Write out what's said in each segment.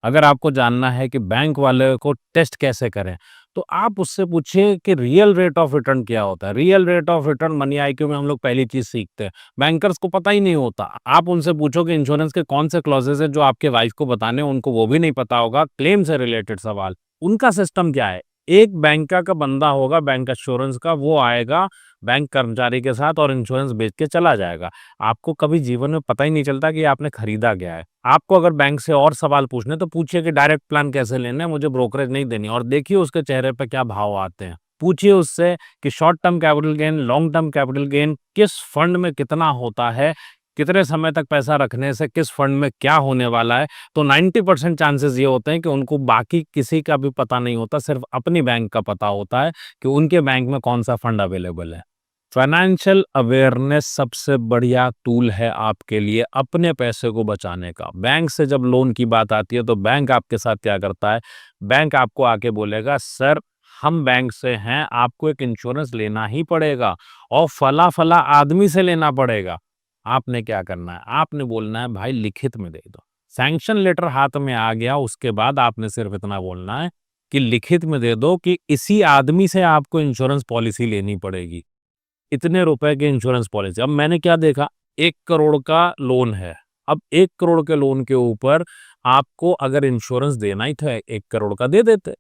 अगर आपको जानना है कि बैंक वाले को टेस्ट कैसे करें, तो आप उससे पूछिए कि रियल रेट ऑफ रिटर्न क्या होता है। Real rate of return money IQ में हम लोग पहली चीज़ सीखते हैं। बैंकर्स को पता ही नहीं होता। आप उनसे पूछो कि इंश्योरेंस के कौन से क्लॉज़ेज़ हैं जो आपके वाइफ को बताने हैं, उनको वो भी नहीं पता होगा। क्लेम से रिलेटेड सवाल, उनका सिस्टम क्या है? एक बैंक का बंदा होगा बैंक एश्योरेंस का, वो आएगा बैंक कर्मचारी के साथ और इंश्योरेंस बेच के चला जाएगा। आपको कभी जीवन में पता ही नहीं चलता कि आपने खरीदा क्या है। आपको अगर बैंक से और सवाल पूछने तो पूछिए कि डायरेक्ट प्लान कैसे लेना है, मुझे ब्रोकरेज नहीं देनी, और देखिए उसके चेहरे पे क्या भाव आते हैं। पूछिए उससे कि short term capital gain, long term capital gain किस फंड में कितना होता है, कितने समय तक पैसा रखने से किस फंड में क्या होने वाला है। तो 90% चांसेस ये होते हैं कि उनको बाकी किसी का भी पता नहीं होता, सिर्फ अपनी बैंक का पता होता है कि उनके बैंक में कौन सा फंड अवेलेबल है। फाइनेंशियल अवेयरनेस सबसे बढ़िया टूल है आपके लिए अपने पैसे को बचाने का। बैंक से जब लोन की बात आती है तो बैंक आपके साथ क्या करता है? बैंक आपको आके बोलेगा, सर हम बैंक से हैं, आपको एक इंश्योरेंस लेना ही पड़ेगा और फला-फला आदमी से लेना पड़ेगा। आपने क्या करना है? आपने बोलना है, भाई लिखित में दे दो। सैंक्शन लेटर हाथ में आ गया, उसके बाद आपने सिर्फ इतना बोलना है कि लिखित में दे दो कि इसी आदमी से आपको इंश्योरेंस पॉलिसी लेनी पड़ेगी। इतने रुपए की इंश्योरेंस पॉलिसी। अब मैंने क्या देखा, 1 करोड़ का लोन है। अब 1 करोड़ के लोन के ऊपर आपको अगर इंश्योरेंस देना ही था 1 करोड़ का, दे देते।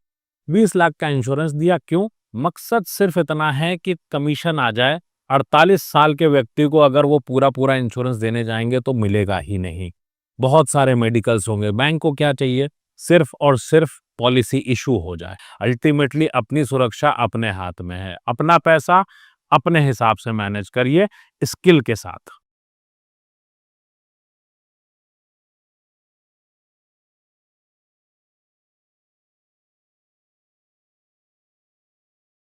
20 लाख का इंश्योरेंस दिया, क्यों? मकसद सिर्फ इतना है कि कमीशन आ जाए। 48 साल के व्यक्ति को अगर वो पूरा-पूरा इंश्योरेंस देने जाएँगे तो मिलेगा ही नहीं। बहुत सारे मेडिकल्स होंगे। बैंक को क्या चाहिए? सिर्फ और सिर्फ पॉलिसी इश्यू हो जाए। अल्टीमेटली अपनी सुरक्षा अपने हाथ में है। अपना पैसा अपने हिसाब से मैनेज करिए, स्किल के साथ।